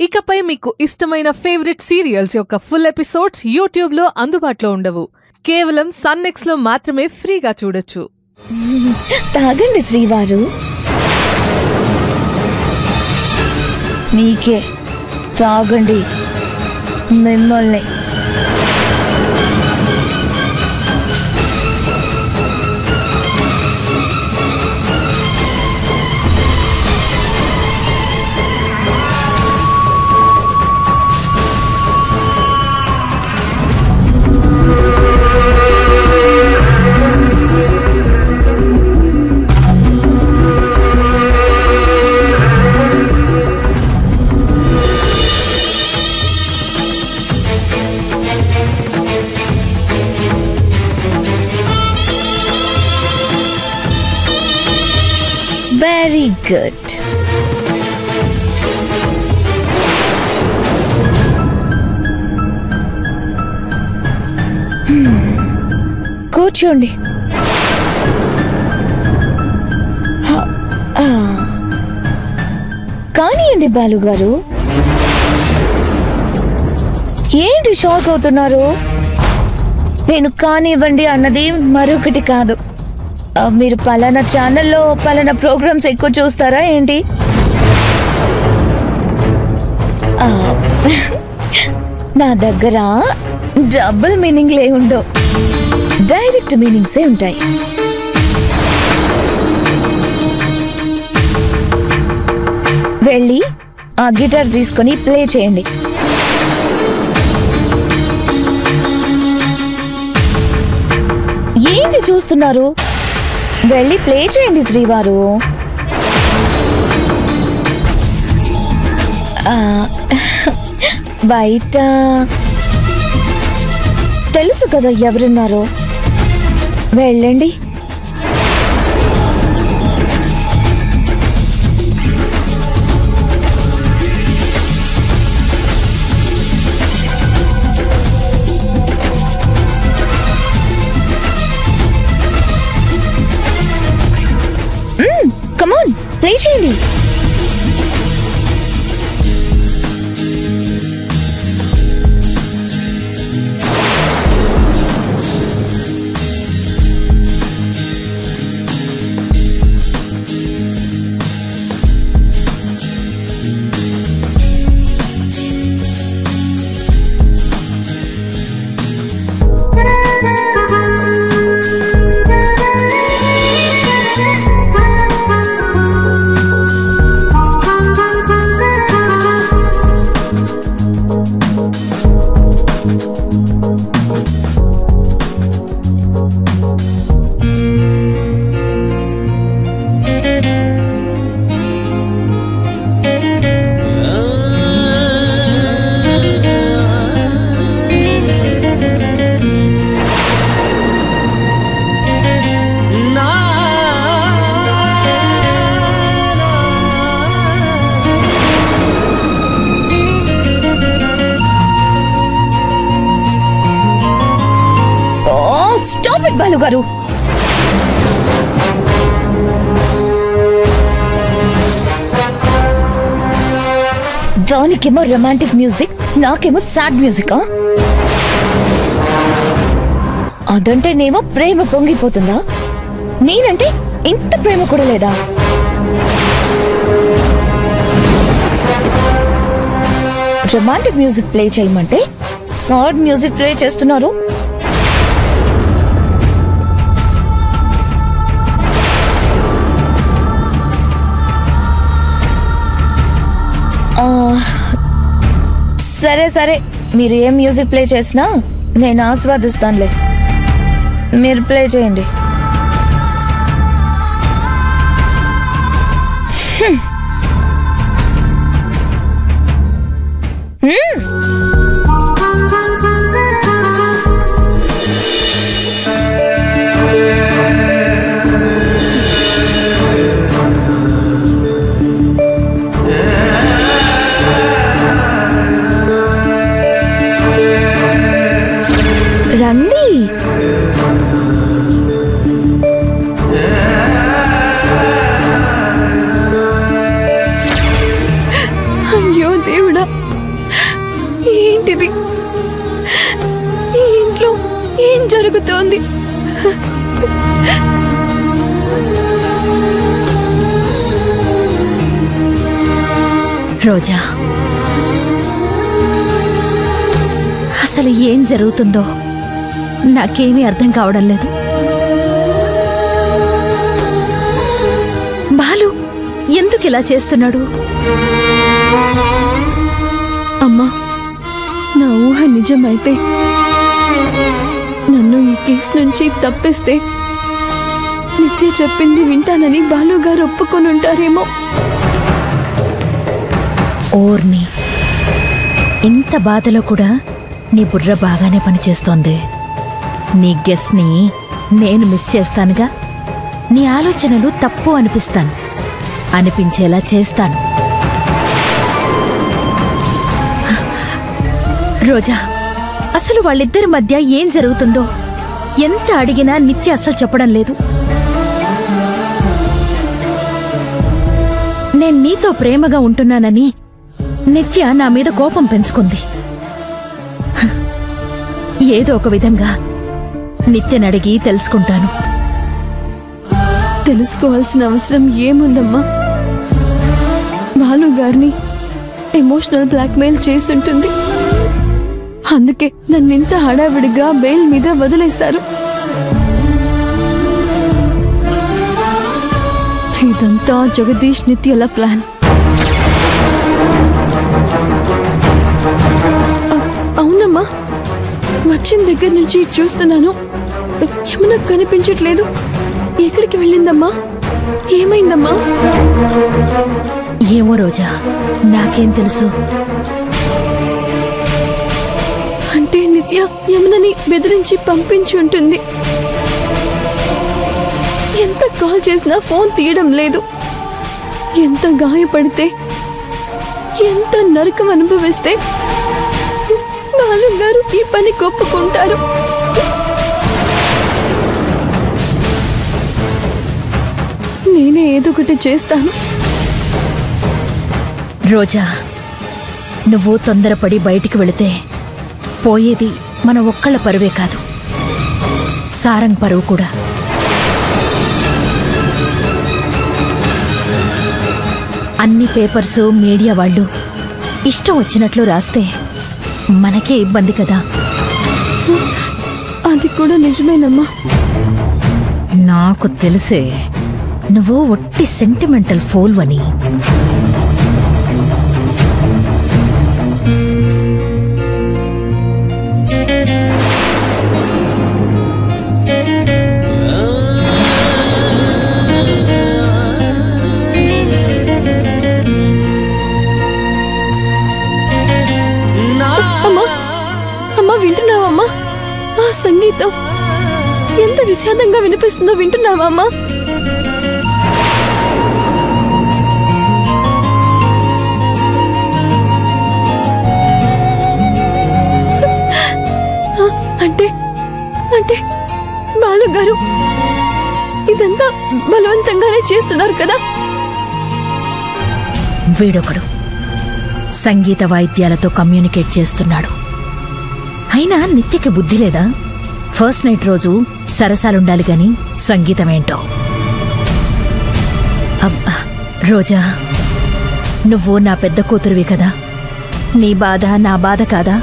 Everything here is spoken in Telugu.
ఇకపై మీకు ఇష్టమైన ఫేవరెట్ సీరియల్స్ యొక్క ఫుల్ ఎపిసోడ్స్ యూట్యూబ్లో అందుబాటులో ఉండవు. కేవలం సన్నెక్స్లో మాత్రమే ఫ్రీగా చూడొచ్చు. తాగండి శ్రీవారు, నీకే తాగండి మిమ్మల్ని. Very good. కూర్చోండి. కానివ్వండి బాలుగారు, ఏంటి షాక్ అవుతున్నారు? నేను కానివ్వండి అన్నది మరొకటి కాదు. మీరు పలానా ఛానల్లో పలానా ప్రోగ్రామ్స్ ఎక్కువ చూస్తారా ఏంటి? నా దగ్గర డబుల్ మీనింగ్లే ఉండవు, డైరెక్ట్ మీనింగ్సే ఉంటాయి. వెళ్ళి ఆ గిటార్ తీసుకొని ప్లే చేయండి. ఏంటి చూస్తున్నారు? వెళ్ళి ప్లే చేయండి శ్రీవారు. బయట తెలుసు కదా ఎవరున్నారో, వెళ్ళండి. కమాన్, ప్లే చేయండి. బాలుగారు, దానికేమో రొమాంటిక్ మ్యూజిక్, నాకేమో సాడ్ మ్యూజిక్. అదంటేనేమో ప్రేమ పొంగిపోతుందా? నేనంటే ఇంత ప్రేమ కూడా లేదా? రొమాంటిక్ మ్యూజిక్ ప్లే చేయమంటే సాడ్ మ్యూజిక్ ప్లే చేస్తున్నారు. సరే సరే, మీరు ఏం మ్యూజిక్ ప్లే చేసినా నేను ఆస్వాదిస్తానులే. మీరు ప్లే చేయండి. రండి. దేవుడా, ఏంటిది? ఈ ఇంట్లో ఏం జరుగుతోంది? రోజా, అసలు ఏం జరుగుతుందో నాకేమీ అర్థం కావడం లేదు. బాలు ఎందుకు ఇలా చేస్తున్నాడు? అమ్మా, నా ఊహ నిజమైతే, నన్ను ఈ కేసు నుంచి తప్పిస్తే నిత్య చెప్పింది వింటానని బాలుగారు ఒప్పుకొని ఉంటారేమో. ఓర్ని, ఇంత బాధలో కూడా నీ బుర్ర బాగానే పనిచేస్తోంది. నీ గెస్ట్ని నేను మిస్ చేస్తానుగా. నీ ఆలోచనలు తప్పు అనిపించేలా చేస్తాను. రోజా, అసలు వాళ్ళిద్దరి మధ్య ఏం జరుగుతుందో ఎంత అడిగినా నిత్య అస్సలు చెప్పడం లేదు. నేను నీతో ప్రేమగా ఉంటున్నానని నిత్య నా మీద కోపం పెంచుకుంది. ఏదో ఒక విధంగా నిత్యనడిగి తెలుసుకుంటాను. తెలుసుకోవాల్సిన అవసరం ఏముందమ్మా? బాలుగారిని ఎమోషనల్ బ్లాక్మెయిల్ చేసుంటుంది. అందుకే నన్నింత హడావిడిగా బెయిల్ మీద వదిలేశారు. ఇదంతా జగదీష్ నిత్యల ప్లాన్. అవునమ్మా, వచ్చిన దగ్గర నుంచి చూస్తున్నాను, ఏమన్నా కనిపించట్లేదు. ఎక్కడికి వెళ్ళిందమ్మా? ఏమైందమ్మా? ఏమో రోజా, నాకేం తెలుసు. అంటే నిత్య యమునని బెదిరించి పంపించి ఉంటుంది. ఎంత కాల్ చేసినా ఫోన్ తీయడం లేదు. ఎంత గాయపడితే, ఎంత నరకం అనుభవిస్తే బాలుగారు ఈ పని ఒప్పుకుంటారు. నేనే ఏదో ఒకటి చేస్తాను. రోజా, నువ్వు తొందరపడి బయటికి వెళితే పోయేది మన ఒక్కళ్ళ పరువే కాదు, సారంగ్ పరువు కూడా. అన్ని పేపర్సు, మీడియా వాళ్ళు ఇష్టం వచ్చినట్లు రాస్తే మనకే ఇబ్బంది కదా. అది కూడా నిజమేనమ్మా. నాకు తెలిసే నువ్వు ఒట్టి సెంటిమెంటల్ ఫోల్వని. వింటున్నావమ్మా? ఆ సంగీతం ఎంత విషాదంగా వినిపిస్తుందో వింటున్నావా అమ్మా? అంటే అంటే బాలుగారు ఇదంతా బలవంతంగానే చేస్తున్నారు కదా? వీడొకడు సంగీత వాయిద్యాలతో కమ్యూనికేట్ చేస్తున్నాడు. అయినా నిత్యకి బుద్ధి లేదా? ఫస్ట్ నైట్ రోజు సరసాలుండాలి గాని సంగీతమేంటో. రోజా, నువ్వు నా పెద్ద కూతురువి కదా, నీ బాధ నా బాధ కాదా?